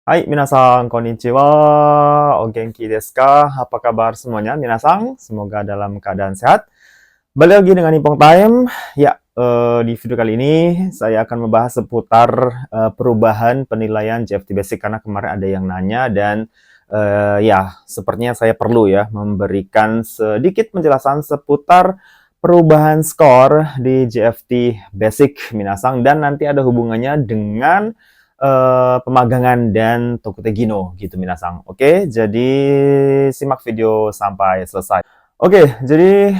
Hai, minasan, konnichiwa, o genki desu ka? Apa kabar semuanya, minasan? Semoga dalam keadaan sehat. Balik lagi dengan Ipong Time. Ya, di video kali ini saya akan membahas seputar perubahan penilaian JFT Basic karena kemarin ada yang nanya dan ya, sepertinya saya perlu ya memberikan sedikit penjelasan seputar perubahan skor di JFT Basic, minasan, dan nanti ada hubungannya dengan pemagangan dan Tokutegino gitu minasan. Oke, jadi simak video sampai selesai. Oke, jadi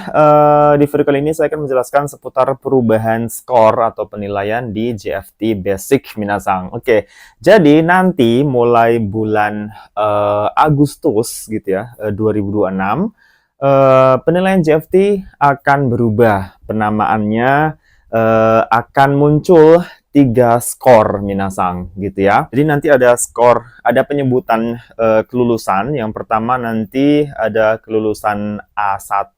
di video kali ini saya akan menjelaskan seputar perubahan skor atau penilaian di JFT Basic minasan. Oke, jadi nanti mulai bulan Agustus gitu ya, 2026, penilaian JFT akan berubah. Penamaannya akan muncul 3 skor minasan gitu ya. Jadi nanti ada skor, ada penyebutan kelulusan. Yang pertama nanti ada kelulusan A1,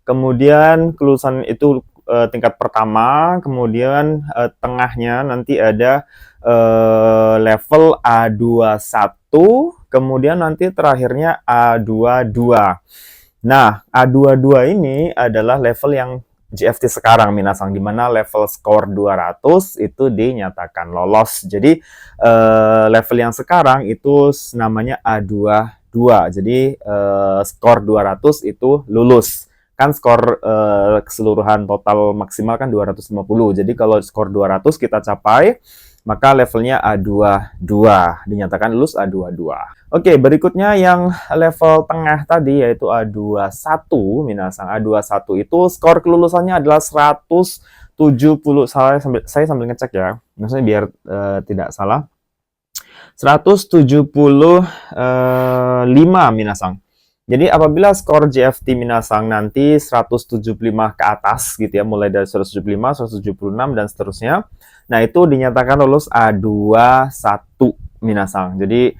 kemudian kelulusan itu tingkat pertama, kemudian tengahnya nanti ada level A21, kemudian nanti terakhirnya A22. Nah, A22 ini adalah level yang JFT sekarang minasan, di mana level skor 200 itu dinyatakan lolos. Jadi level yang sekarang itu namanya A22. Jadi skor 200 itu lulus. Kan skor keseluruhan total maksimal kan 250. Jadi kalau skor 200 kita capai, maka levelnya A22, dinyatakan lulus A22. Oke, berikutnya yang level tengah tadi yaitu A21 minasan. A21 itu skor kelulusannya adalah 170, saya sambil ngecek ya, maksudnya biar tidak salah. 175 minasan. Jadi apabila skor JFT minasan nanti 175 ke atas gitu ya, mulai dari 175, 176 dan seterusnya. Nah, itu dinyatakan lulus A21 minasan. Jadi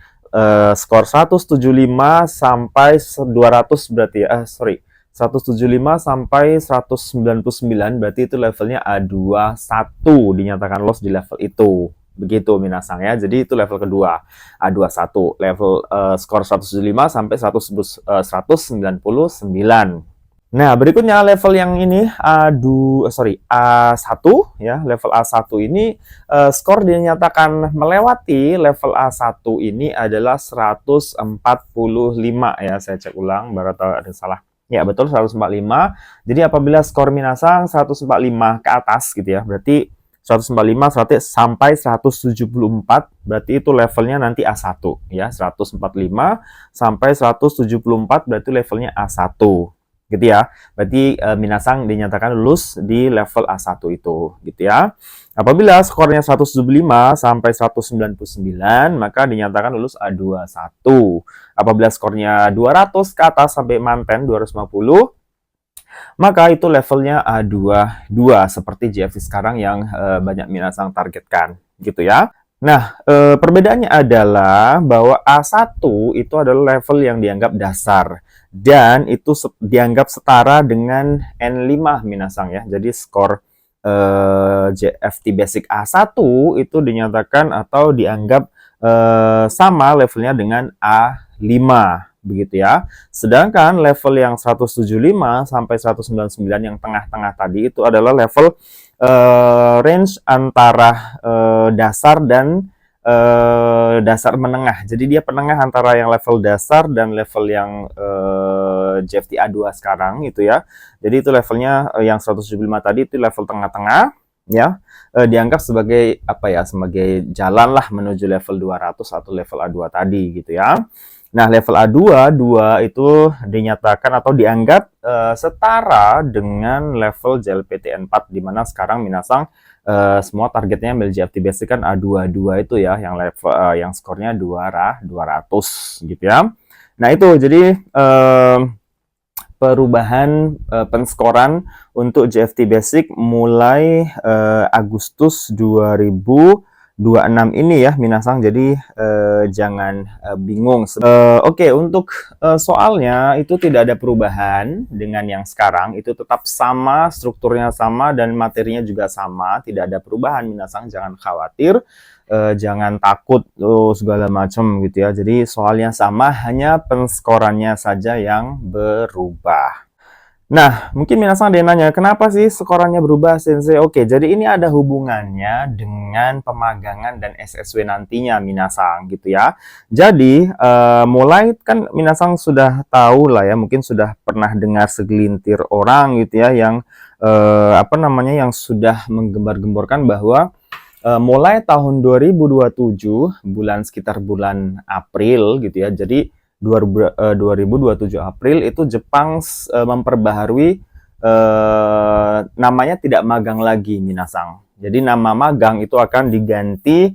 skor 175 sampai 200 berarti ya, 175 sampai 199 berarti itu levelnya A21, dinyatakan lolos di level itu. Begitu minasan ya. Jadi itu level kedua, A21. Level skor 175 sampai 199. Nah, berikutnya level yang ini A1 ya. Level A1 ini skor dinyatakan melewati level A1 ini adalah 145 ya. Saya cek ulang baru tahu ada salah. Ya, betul 145. Jadi apabila skor minasan 145 ke atas gitu ya, berarti 145 sampai 174, berarti itu levelnya nanti A1 ya. 145 sampai 174 berarti levelnya A1 gitu ya. Berarti minasan dinyatakan lulus di level A1 itu gitu ya. Apabila skornya 175 sampai 199 maka dinyatakan lulus A21. Apabila skornya 200 ke atas sampai manten 250 maka itu levelnya A22 seperti JFT sekarang yang banyak minasan targetkan gitu ya. Nah, perbedaannya adalah bahwa A1 itu adalah level yang dianggap dasar dan itu dianggap setara dengan N5 minasan ya. Jadi skor JFT Basic A1 itu dinyatakan atau dianggap sama levelnya dengan A5 begitu ya. Sedangkan level yang 175 sampai 199 yang tengah-tengah tadi itu adalah level range antara dasar dan dasar menengah. Jadi dia penengah antara yang level dasar dan level yang JFT A2 sekarang itu ya. Jadi itu levelnya yang 175 tadi itu level tengah-tengah ya. Dianggap sebagai apa ya? Sebagai jalan lah menuju level 200 atau level A2 tadi gitu ya. Nah, level A2 itu dinyatakan atau dianggap setara dengan level JLPT 4, di mana sekarang minasan semua targetnya ambil JFT Basic kan A22 itu ya, yang level yang skornya 200 gitu ya. Nah, itu jadi perubahan penskoran untuk JFT Basic mulai Agustus 2026 ini ya minasan, jadi jangan bingung. Oke, untuk soalnya itu tidak ada perubahan dengan yang sekarang, itu tetap sama, strukturnya sama dan materinya juga sama, tidak ada perubahan minasan, jangan khawatir. jangan takut segala macam gitu ya. Jadi soalnya sama, hanya penskorannya saja yang berubah. Nah, mungkin minasan ada yang nanya, kenapa sih skorannya berubah, Sensei? Oke, jadi ini ada hubungannya dengan pemagangan dan SSW nantinya, minasan, gitu ya. Jadi, mulai kan minasan sudah tahu lah ya, mungkin sudah pernah dengar segelintir orang gitu ya, yang apa namanya, yang sudah menggembar-gemborkan bahwa mulai tahun 2027, sekitar bulan April gitu ya. Jadi 2027 April itu Jepang memperbaharui namanya tidak magang lagi, minasang. Jadi nama magang itu akan diganti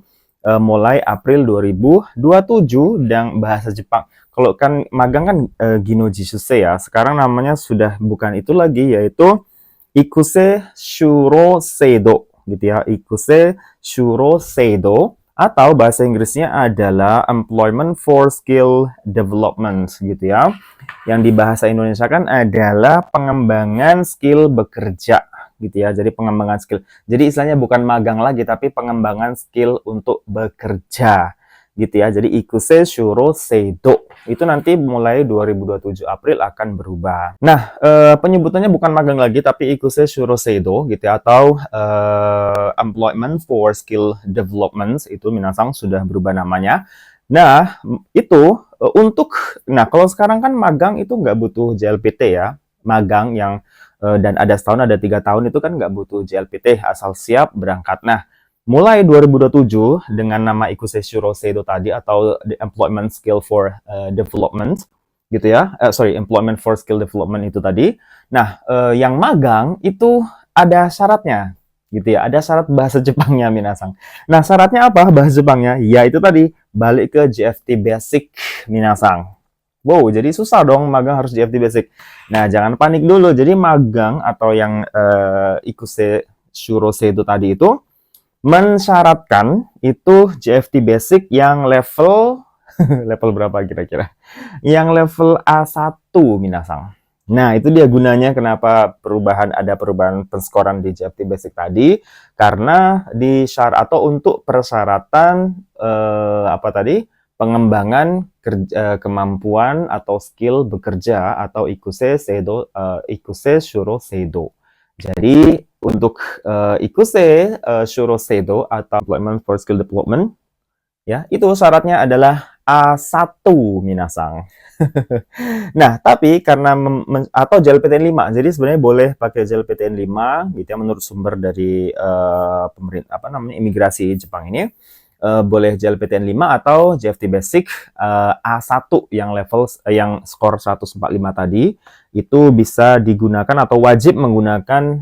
mulai April 2027 dan bahasa Jepang. Kalau kan magang kan Ginoji Shusei ya. Sekarang namanya sudah bukan itu lagi, yaitu Ikuse Shuro Seido gitu ya. Ikuse Shuro Seido, atau bahasa Inggrisnya adalah Employment for Skill Development gitu ya. Yang di bahasa Indonesia kan adalah pengembangan skill bekerja gitu ya. Jadi pengembangan skill. Jadi istilahnya bukan magang lagi, tapi pengembangan skill untuk bekerja gitu ya. Jadi Ikuse Shuro Seido itu nanti mulai 2027 April akan berubah. Nah, penyebutannya bukan magang lagi, tapi Ikuse Shuro Seido gitu ya, atau Employment for Skill Development, itu minasang sudah berubah namanya. Nah, itu nah kalau sekarang kan magang itu nggak butuh JLPT ya. Magang yang dan ada setahun, ada 3 tahun, itu kan nggak butuh JLPT, asal siap berangkat. Nah, mulai 2027 dengan nama Ikuse Shuro Seido tadi, atau the Employment Skill for Development gitu ya. Employment for Skill Development itu tadi. Nah, yang magang itu ada syaratnya gitu ya. Ada syarat bahasa Jepangnya, minasang. Nah, syaratnya apa bahasa Jepangnya? Ya itu tadi, balik ke JFT Basic, minasang. Wow, jadi susah dong magang harus JFT Basic. Nah, jangan panik dulu. Jadi magang atau yang Ikuse Shuro Seido tadi itu mensyaratkan itu JFT Basic yang level level berapa kira-kira? Yang level A1, minasang. Nah, itu dia gunanya kenapa ada perubahan penskoran di JFT Basic tadi, karena di syarat atau untuk persyaratan apa tadi? Pengembangan kemampuan atau skill bekerja, atau Ikuse Shuro Seido. Jadi untuk Ikuse Shuro Seido atau Employment for Skill Development ya, itu syaratnya adalah A1, minasang. Nah, tapi karena atau JLPTN 5. Jadi sebenarnya boleh pakai JLPTN 5 gitu ya, menurut sumber dari pemerintah imigrasi Jepang ini. Boleh JLPTN 5 atau JFT Basic A1 yang level yang skor 145 tadi, itu bisa digunakan atau wajib menggunakan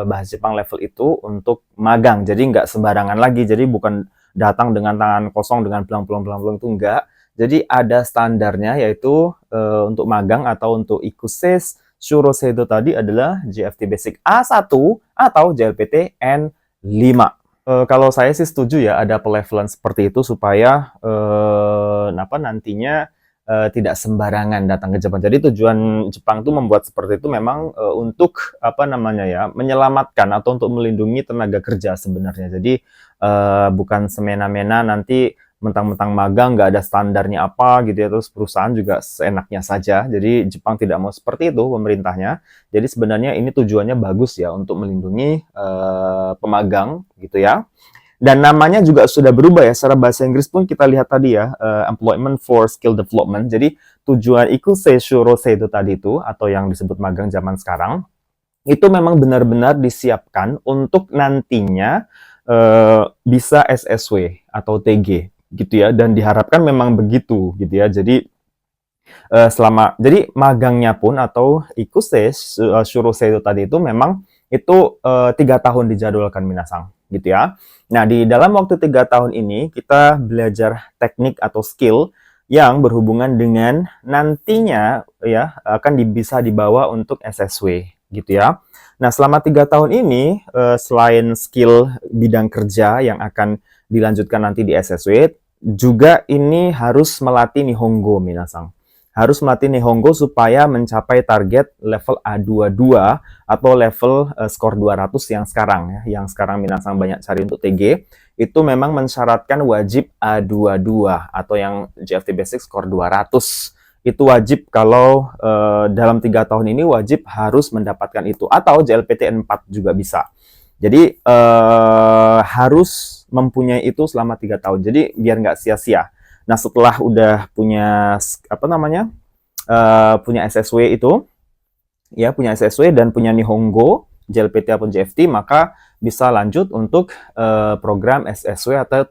bahasa Jepang level itu untuk magang. Jadi nggak sembarangan lagi. Jadi bukan datang dengan tangan kosong dengan belang-belang itu enggak. Jadi ada standarnya, yaitu untuk magang atau untuk Ikuse Shuro Seido tadi adalah JFT Basic A1 atau JLPTN 5. Kalau saya sih setuju ya ada pelevelan seperti itu supaya nantinya tidak sembarangan datang ke Jepang. Jadi tujuan Jepang itu membuat seperti itu memang untuk menyelamatkan atau untuk melindungi tenaga kerja sebenarnya. Jadi bukan semena-mena nanti mentang-mentang magang nggak ada standarnya apa gitu ya, terus perusahaan juga seenaknya saja. Jadi Jepang tidak mau seperti itu pemerintahnya. Jadi sebenarnya ini tujuannya bagus ya, untuk melindungi pemagang gitu ya. Dan namanya juga sudah berubah ya, secara bahasa Inggris pun kita lihat tadi ya, Employment for Skill Development. Jadi tujuan Ikuse Shuro Seido tadi itu, atau yang disebut magang zaman sekarang, itu memang benar-benar disiapkan untuk nantinya bisa SSW atau TG gitu ya, dan diharapkan memang begitu gitu ya. Jadi jadi magangnya pun atau Ikuse Shuro Seido tadi itu memang itu 3 tahun dijadwalkan, minasang gitu ya. Nah, di dalam waktu 3 tahun ini kita belajar teknik atau skill yang berhubungan dengan nantinya ya akan bisa dibawa untuk SSW gitu ya. Nah, selama 3 tahun ini selain skill bidang kerja yang akan dilanjutkan nanti di SSW, juga ini harus melatih Nihongo, minasang. harus melatih Nihongo supaya mencapai target level A22 atau level skor 200 yang sekarang ya, yang sekarang minasang banyak cari untuk TG, itu memang mensyaratkan wajib A22 atau yang JFT Basic skor 200. Itu wajib kalau dalam 3 tahun ini wajib harus mendapatkan itu, atau JLPTN 4 juga bisa. Jadi harus mempunyai itu selama 3 tahun. Jadi biar nggak sia-sia. Nah, setelah udah punya punya SSW itu, ya punya SSW dan punya Nihongo, JLPT ataupun JFT, maka bisa lanjut untuk program SSW atau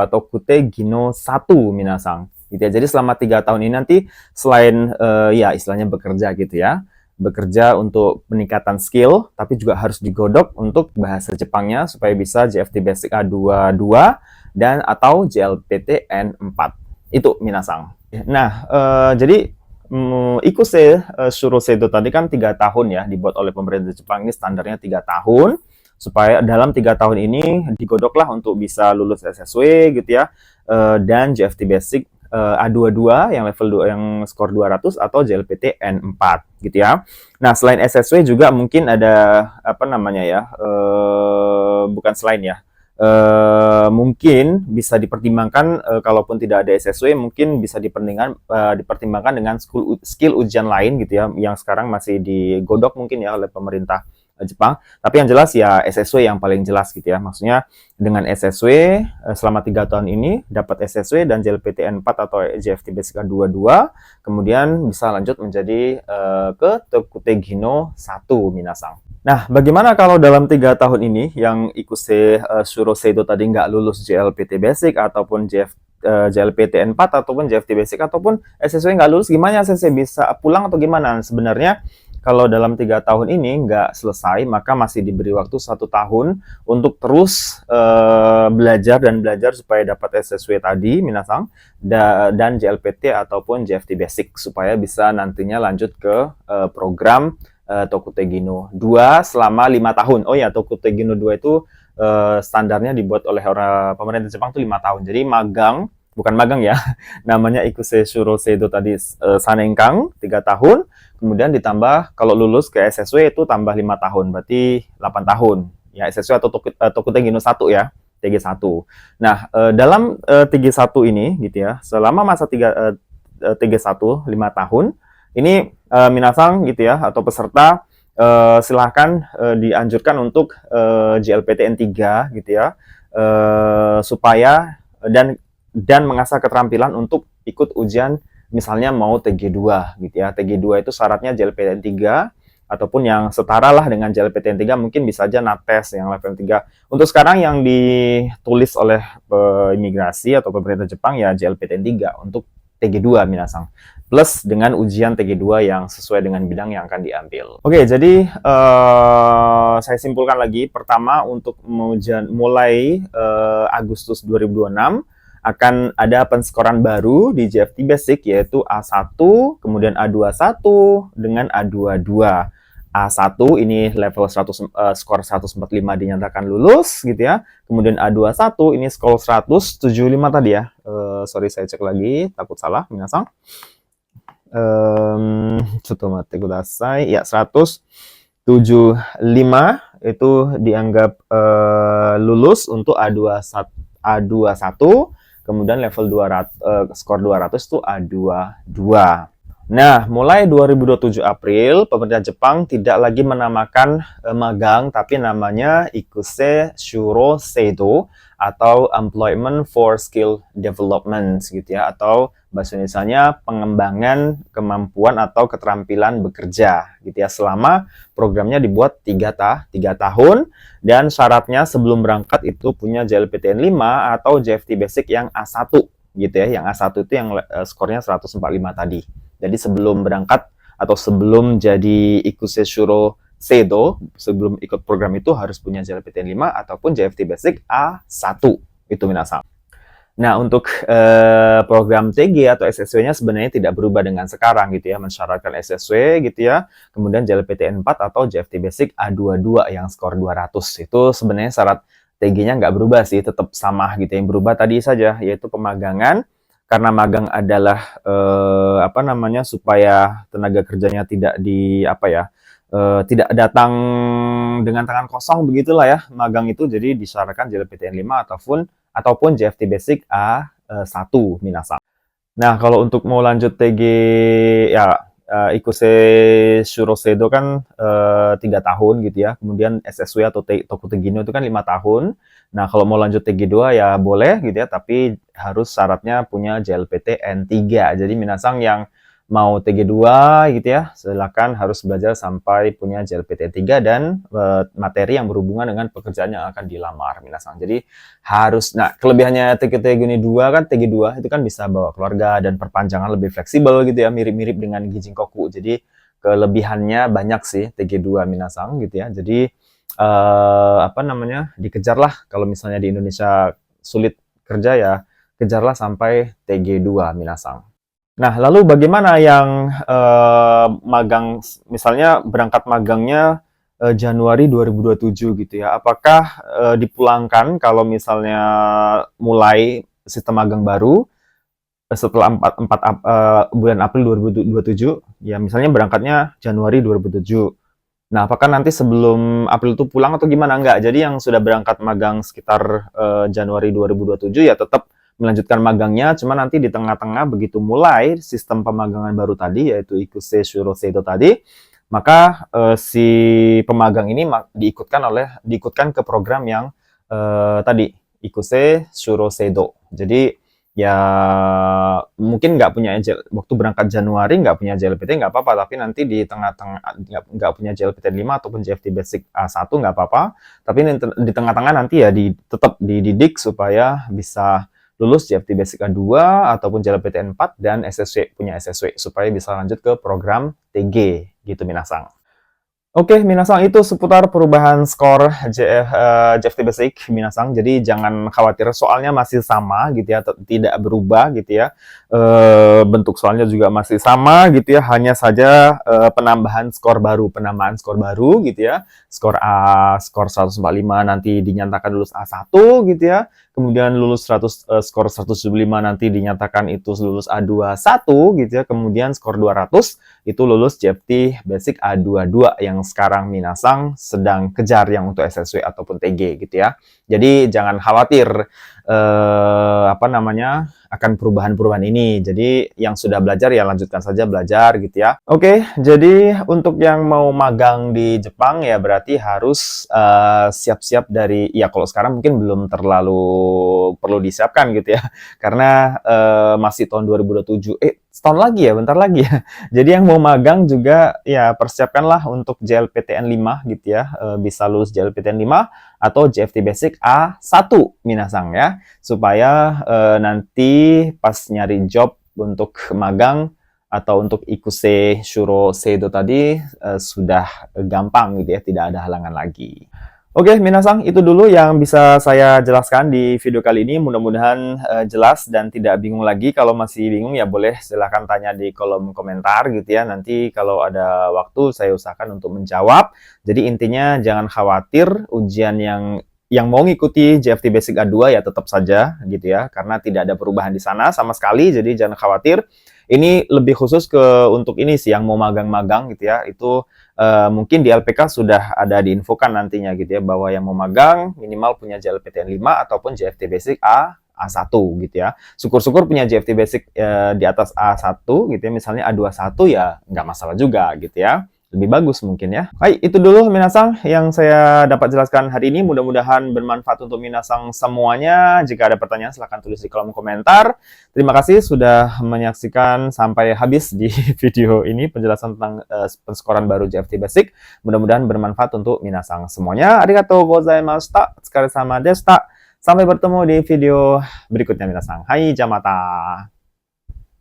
Tokute Gino 1 minasang. Gitu ya. Jadi selama 3 tahun ini nanti selain ya istilahnya bekerja gitu ya, bekerja untuk peningkatan skill, tapi juga harus digodok untuk bahasa Jepangnya supaya bisa JFT Basic A22 dan atau JLPTN 4. Itu minasang. Nah, jadi Ikuse Shuroseido tadi kan 3 tahun ya, dibuat oleh pemerintah Jepang. Ini standarnya 3 tahun, supaya dalam 3 tahun ini digodoklah untuk bisa lulus SSW gitu ya, dan JFT Basic A22 yang level 2 yang skor 200 atau JLPTN 4 gitu ya. Nah, selain SSW juga mungkin ada apa namanya ya, bukan selain ya, mungkin bisa dipertimbangkan kalaupun tidak ada SSW, mungkin bisa dipertimbangkan dengan skill ujian lain gitu ya, yang sekarang masih digodok mungkin ya oleh pemerintah Jepang. Tapi yang jelas ya SSW yang paling jelas gitu ya. Maksudnya dengan SSW selama 3 tahun ini dapat SSW dan JLPTN 4 atau JFT Basic A22, kemudian bisa lanjut menjadi ke Tokute Gino 1 minasang. Nah, bagaimana kalau dalam 3 tahun ini yang Ikuse Shuroseido tadi nggak lulus JLPT Basic ataupun JLPTN 4 ataupun JFT Basic ataupun SSW nggak lulus, gimana SSW bisa pulang atau gimana? Sebenarnya kalau dalam 3 tahun ini nggak selesai, maka masih diberi waktu 1 tahun untuk terus belajar supaya dapat SSW tadi, minasang, dan JLPT ataupun JFT Basic supaya bisa nantinya lanjut ke program Tokute Gino 2 selama 5 tahun. Oh ya, Tokute Gino 2 itu standarnya dibuat oleh pemerintah Jepang itu 5 tahun. Jadi magang, bukan magang ya, namanya Ikuse Shuroseido tadi Sanenkang 3 tahun, kemudian ditambah kalau lulus ke SSW itu tambah 5 tahun, berarti 8 tahun. Ya, SSW atau Tokute Gino 1 ya, TG1. Nah, dalam TG1 ini gitu ya, selama masa TG1 5 tahun, ini minasang gitu ya, atau peserta silahkan dianjurkan untuk JLPTN 3 gitu ya, supaya dan mengasah keterampilan untuk ikut ujian misalnya mau TG2 gitu ya. TG2 itu syaratnya JLPTN 3 ataupun yang setara lah dengan JLPTN 3, mungkin bisa aja NATES yang level 3. Untuk sekarang yang ditulis oleh imigrasi atau pemerintah Jepang ya JLPTN 3 untuk TG2 minasang. Plus dengan ujian TG2 yang sesuai dengan bidang yang akan diambil. Oke, jadi saya simpulkan lagi. Pertama, untuk mulai Agustus 2026 akan ada penskoran baru di JFT Basic, yaitu A1, kemudian A21 dengan A22. A1 ini level 100, skor 145 dinyatakan lulus gitu ya. Kemudian A21 ini skor 175 tadi ya. Sorry, saya cek lagi, takut salah minasang. Tsutomate kudasai. Ya, 175 itu dianggap lulus untuk A21, kemudian level 200, skor 200 itu A22. Nah, mulai 2027 April, pemerintah Jepang tidak lagi menamakan magang, tapi namanya Ikuse Shuroseido atau Employment for Skill Development gitu ya, atau bahasa Indonesianya pengembangan kemampuan atau keterampilan bekerja gitu ya, selama programnya dibuat 3 tahun, dan syaratnya sebelum berangkat itu punya JLPTN 5 atau JFT Basic yang A1 gitu ya, yang A1 itu yang skornya 145 tadi. Jadi sebelum berangkat atau sebelum jadi Ikuse Shuroseido, sebelum ikut program itu harus punya JLPTN 5 ataupun JFT Basic A1. Itu minasang. Nah, untuk program TG atau SSW-nya sebenarnya tidak berubah dengan sekarang gitu ya, mensyaratkan SSW gitu ya, kemudian JLPTN 4 atau JFT Basic A22 yang skor 200. Itu sebenarnya syarat TG-nya nggak berubah sih, tetap sama gitu. Yang berubah tadi saja, yaitu pemagangan, karena magang adalah apa namanya, supaya tenaga kerjanya tidak tidak datang dengan tangan kosong begitulah ya magang itu. Jadi disyaratkan JLPTN 5 ataupun JFT Basic A1 minasan. Nah, kalau untuk mau lanjut TG ya Ikuse Shurosedo kan 3 tahun gitu ya. Kemudian SSW atau Tokutegino itu kan 5 tahun. Nah, kalau mau lanjut TG2 ya boleh gitu ya, tapi harus syaratnya punya JLPT N3. Jadi minasang yang mau TG2 gitu ya, silakan harus belajar sampai punya JLPT N3 dan materi yang berhubungan dengan pekerjaan yang akan dilamar minasang. Jadi nah kelebihannya TG2 kan TG2 itu kan bisa bawa keluarga dan perpanjangan lebih fleksibel gitu ya, mirip-mirip dengan Gijinkoku. Jadi kelebihannya banyak sih TG2 minasang gitu ya. Jadi apa namanya, dikejarlah kalau misalnya di Indonesia sulit kerja ya, kejarlah sampai TG2 minasang. Nah, lalu bagaimana yang magang, misalnya berangkat magangnya Januari 2027 gitu ya? Apakah dipulangkan kalau misalnya mulai sistem magang baru setelah 4 bulan April 2027? Ya, misalnya berangkatnya Januari 2027. Nah, apakah nanti sebelum April itu pulang atau gimana? Enggak. Jadi yang sudah berangkat magang sekitar Januari 2027 ya tetap melanjutkan magangnya, cuma nanti di tengah-tengah begitu mulai sistem pemagangan baru tadi, yaitu Ikuse Shurosedo tadi, maka si pemagang ini diikutkan ke program yang tadi, Ikuse Shurosedo. Jadi ya mungkin waktu berangkat Januari nggak punya JLPT nggak apa-apa, tapi nanti di tengah-tengah nggak punya JLPT 5 ataupun JFT Basic A1 nggak apa-apa, tapi di tengah-tengah nanti ya tetap dididik supaya bisa lulus JFT Basic A2 ataupun JLPT 4 dan punya SSW supaya bisa lanjut ke program TG gitu minasang. Oke, minasang itu seputar perubahan skor JFT Basic minasang. Jadi jangan khawatir, soalnya masih sama gitu ya, tidak berubah gitu ya. Bentuk soalnya juga masih sama gitu ya, hanya saja penambahan skor baru gitu ya. Skor 145 nanti dinyatakan lulus A1 gitu ya. Kemudian skor 175 nanti dinyatakan itu lulus A21 gitu ya. Kemudian skor 200 itu lulus JFT Basic A22 yang sekarang minasang sedang kejar yang untuk SSW ataupun TG gitu ya. Jadi jangan khawatir akan perubahan-perubahan ini. Jadi yang sudah belajar ya lanjutkan saja belajar gitu ya. Oke, jadi untuk yang mau magang di Jepang ya berarti harus siap-siap dari, ya kalau sekarang mungkin belum terlalu perlu disiapkan gitu ya. Karena masih tahun 2027. Setahun lagi ya, bentar lagi ya. Jadi yang mau magang juga ya persiapkanlah untuk JLPTN 5 gitu ya. Bisa lulus JLPTN 5 atau JFT Basic A1 minasang ya. Supaya nanti pas nyari job untuk magang atau untuk Ikuse Shurosedo tadi sudah gampang gitu ya, tidak ada halangan lagi. Oke, minasang, itu dulu yang bisa saya jelaskan di video kali ini. Mudah-mudahan jelas dan tidak bingung lagi. Kalau masih bingung ya boleh silahkan tanya di kolom komentar gitu ya. Nanti kalau ada waktu saya usahakan untuk menjawab. Jadi intinya jangan khawatir, ujian yang mau ngikuti JFT Basic A2 ya tetap saja gitu ya. Karena tidak ada perubahan di sana sama sekali, jadi jangan khawatir. Ini lebih khusus untuk ini sih yang mau magang-magang gitu ya. Itu mungkin di LPK sudah ada diinfokan nantinya gitu ya, bahwa yang mau magang minimal punya JLPTN 5 ataupun JFT Basic A1 gitu ya. Syukur-syukur punya JFT Basic di atas A1 gitu ya, misalnya A21 ya nggak masalah juga gitu ya. Lebih bagus mungkin ya. Hai, itu dulu minasang yang saya dapat jelaskan hari ini. Mudah-mudahan bermanfaat untuk minasang semuanya. Jika ada pertanyaan silahkan tulis di kolom komentar. Terima kasih sudah menyaksikan sampai habis di video ini penjelasan tentang penskoran baru JFT Basic. Mudah-mudahan bermanfaat untuk minasang semuanya. Arigatou gozaimashita. Otsukare sama deshita. Sampai bertemu di video berikutnya minasang. Hai, jamata.